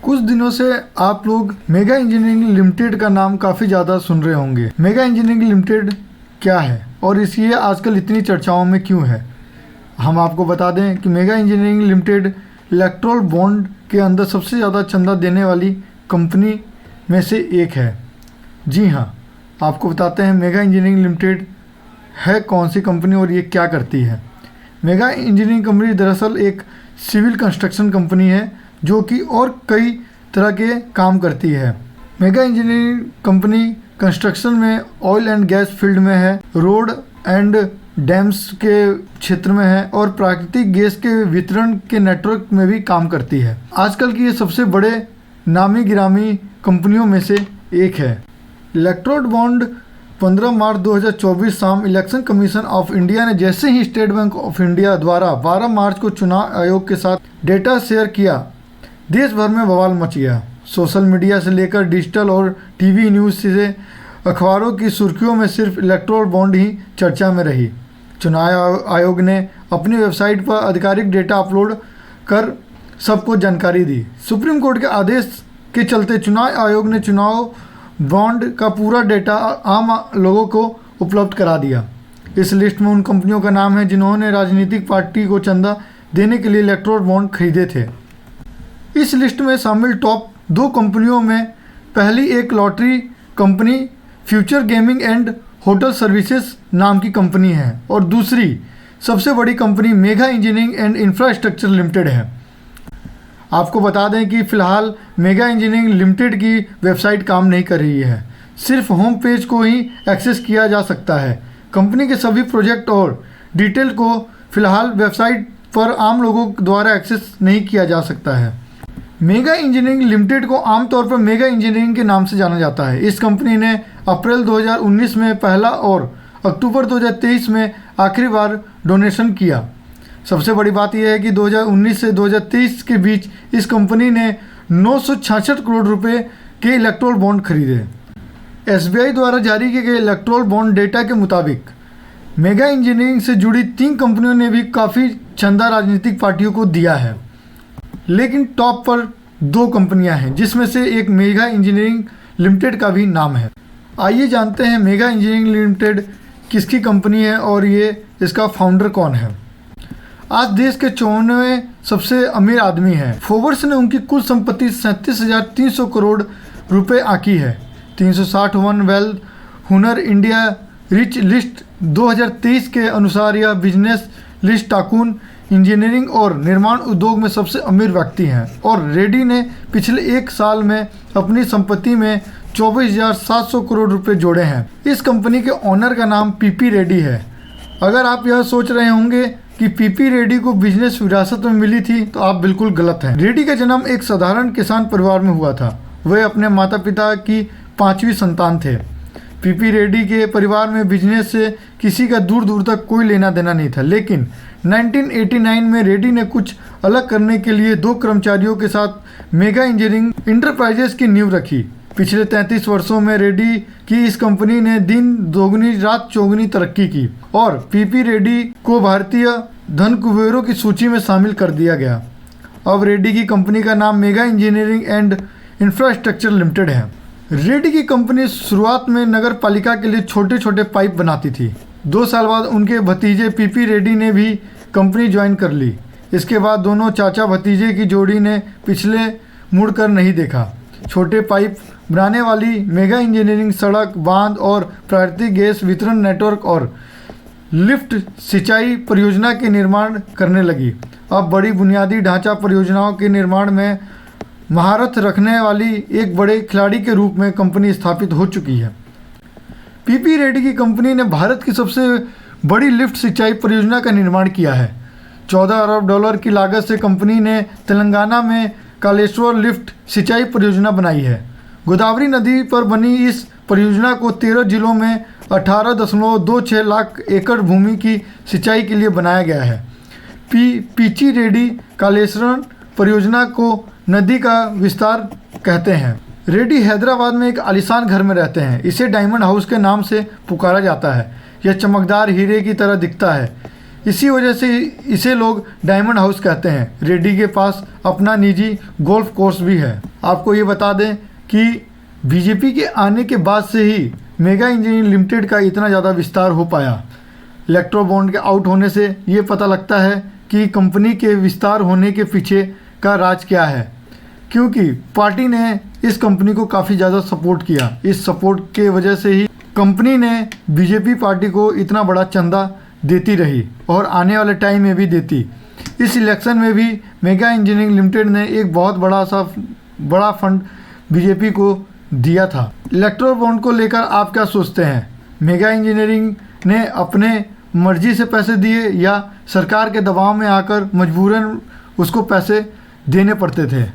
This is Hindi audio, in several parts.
कुछ दिनों से आप लोग मेगा इंजीनियरिंग लिमिटेड का नाम काफ़ी ज़्यादा सुन रहे होंगे। मेगा इंजीनियरिंग लिमिटेड क्या है और इसलिए आजकल इतनी चर्चाओं में क्यों है। हम आपको बता दें कि mega engineering limited erectile bond के अंदर सबसे ज़्यादा चंदा देने वाली कंपनी में से एक है। जी हाँ, आपको बताते हैं मेगा इंजीनियरिंग लिमिटेड है कौन सी कंपनी और ये क्या करती है। मेगा इंजीनियरिंग कंपनी दरअसल एक सिविल कंस्ट्रक्शन कंपनी है जो कि और कई तरह के काम करती है। मेगा इंजीनियरिंग कंपनी कंस्ट्रक्शन में ऑयल एंड गैस फील्ड में है, रोड एंड डैम्स के क्षेत्र में है और प्राकृतिक गैस के वितरण के नेटवर्क में भी काम करती है। आजकल की ये सबसे बड़े नामी गिरामी कंपनियों में से एक है। इलेक्ट्रल बॉन्ड 15 मार्च 2024 शाम इलेक्शन कमीशन ऑफ इंडिया ने जैसे ही स्टेट बैंक ऑफ इंडिया द्वारा 12 मार्च को चुनाव आयोग के साथ डेटा शेयर किया, देश भर में बवाल मच गया। सोशल मीडिया से लेकर डिजिटल और टीवी न्यूज़ से अखबारों की सुर्खियों में सिर्फ इलेक्ट्रल बॉन्ड ही चर्चा में रही। चुनाव आयोग ने अपनी वेबसाइट पर आधिकारिक डेटा अपलोड कर सबको जानकारी दी। सुप्रीम कोर्ट के आदेश के चलते चुनाव आयोग ने चुनाव बॉन्ड का पूरा डेटा आम लोगों को उपलब्ध करा दिया। इस लिस्ट में उन कंपनियों का नाम है जिन्होंने राजनीतिक पार्टी को चंदा देने के लिए इलेक्ट्रल बॉन्ड खरीदे थे। इस लिस्ट में शामिल टॉप 2 कंपनियों में पहली एक lottery company future gaming and hotel services नाम की कंपनी है और दूसरी सबसे बड़ी company mega engineering and infrastructure limited है। आपको बता दें कि फ़िलहाल मेगा इंजीनियरिंग लिमिटेड की वेबसाइट काम नहीं कर रही है, सिर्फ होम पेज को ही एक्सेस किया जा सकता है। कंपनी के सभी प्रोजेक्ट और डिटेल को फ़िलहाल वेबसाइट पर आम लोगों द्वारा एक्सेस नहीं किया जा सकता है। मेगा इंजीनियरिंग लिमिटेड को आमतौर पर मेगा इंजीनियरिंग के नाम से जाना जाता है। इस कंपनी ने अप्रैल 2019 में पहला और अक्टूबर 2023 में आखिरी बार डोनेशन किया। सबसे बड़ी बात यह है कि 2019 से 2023 के बीच इस कंपनी ने 966 करोड़ रुपए के इलेक्ट्रल बॉन्ड खरीदे। SBI द्वारा जारी किए गए इलेक्ट्रल बॉन्ड डेटा के मुताबिक मेगा इंजीनियरिंग से जुड़ी 3 कंपनियों ने भी काफ़ी चंदा राजनीतिक पार्टियों को दिया है, लेकिन टॉप पर 2 कंपनियां हैं जिसमें से एक मेगा इंजीनियरिंग लिमिटेड का भी नाम है। आइए जानते हैं मेगा इंजीनियरिंग लिमिटेड किसकी कंपनी है और ये इसका फाउंडर कौन है। आज देश के 54वें सबसे अमीर आदमी हैं। फोर्ब्स ने उनकी कुल संपत्ति 37,300 करोड़ रुपए आंकी है। 361 वेल्थ हुनर इंडिया रिच लिस्ट 2023 के अनुसार यह बिजनेस लिस्ट टाकून इंजीनियरिंग और निर्माण उद्योग में सबसे अमीर व्यक्ति हैं और रेड्डी ने पिछले 1 साल में अपनी संपत्ति में 24,700 करोड़ रुपए जोड़े हैं। इस कंपनी के ओनर का नाम पीपी रेड्डी है। अगर आप यह सोच रहे होंगे कि पीपी रेड्डी को बिजनेस विरासत में मिली थी तो आप बिल्कुल गलत हैं। रेड्डी का जन्म एक साधारण किसान परिवार में हुआ था। वे अपने माता पिता की 5वीं संतान थे। पीपी रेड्डी के परिवार में बिजनेस से किसी का दूर दूर तक कोई लेना देना नहीं था, लेकिन 1989 में रेड्डी ने कुछ अलग करने के लिए 2 कर्मचारियों के साथ मेगा इंजीनियरिंग इंटरप्राइजेस की नींव रखी। पिछले 33 वर्षों में रेड्डी की इस कंपनी ने दिन दोगुनी रात चौगुनी तरक्की की और पीपी रेड्डी को भारतीय धन कुबेरों की सूची में शामिल कर दिया गया। अब रेड्डी की कंपनी का नाम mega engineering and infrastructure limited है। रेड्डी की कंपनी शुरुआत में नगर पालिका के लिए छोटे छोटे पाइप बनाती थी। 2 साल बाद उनके भतीजे पीपी रेड्डी ने भी कंपनी ज्वाइन कर ली। इसके बाद दोनों चाचा भतीजे की जोड़ी ने पिछले मुड़कर नहीं देखा। छोटे पाइप बनाने वाली मेगा इंजीनियरिंग सड़क, बांध और प्राकृतिक गैस वितरण नेटवर्क और लिफ्ट सिंचाई परियोजना के निर्माण करने लगी। अब बड़ी बुनियादी ढांचा परियोजनाओं के निर्माण में महारत रखने वाली एक बड़े खिलाड़ी के रूप में कंपनी स्थापित हो चुकी है। पीपी रेड्डी की कंपनी ने भारत की सबसे बड़ी लिफ्ट सिंचाई परियोजना का निर्माण किया है। 14 अरब डॉलर की लागत से कंपनी ने तेलंगाना में कालेश्वर लिफ्ट सिंचाई परियोजना बनाई है। गोदावरी नदी पर बनी इस परियोजना को 13 जिलों में 18.26 लाख एकड़ भूमि की सिंचाई के लिए बनाया गया है। पीपी रेड्डी कालेश्वर परियोजना को नदी का विस्तार कहते हैं। रेड्डी हैदराबाद में एक आलीशान घर में रहते हैं। इसे डायमंड हाउस के नाम से पुकारा जाता है। यह चमकदार हीरे की तरह दिखता है, इसी वजह से इसे लोग डायमंड हाउस कहते हैं। रेड्डी के पास अपना निजी गोल्फ कोर्स भी है। आपको ये बता दें कि बीजेपी के आने के बाद से ही मेगा इंजीनियरिंग लिमिटेड का इतना ज़्यादा विस्तार हो पाया। इलेक्ट्रो बॉन्ड के आउट होने से ये पता लगता है कि कंपनी के विस्तार होने के पीछे का राज क्या है, क्योंकि पार्टी ने इस कंपनी को काफ़ी ज़्यादा सपोर्ट किया। इस सपोर्ट के वजह से ही कंपनी ने बीजेपी पार्टी को इतना बड़ा चंदा देती रही और आने वाले टाइम में भी देती। इस इलेक्शन में भी मेगा इंजीनियरिंग लिमिटेड ने एक बहुत बड़ा फंड बीजेपी को दिया था। इलेक्ट्रो बॉन्ड को लेकर आप क्या सोचते हैं? मेगा इंजीनियरिंग ने अपने मर्जी से पैसे दिए या सरकार के दबाव में आकर मजबूरन उसको पैसे देने पड़ते थे?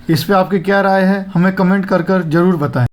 इस पे आपकी क्या राय है? हमें कमेंट कर ज़रूर बताएं।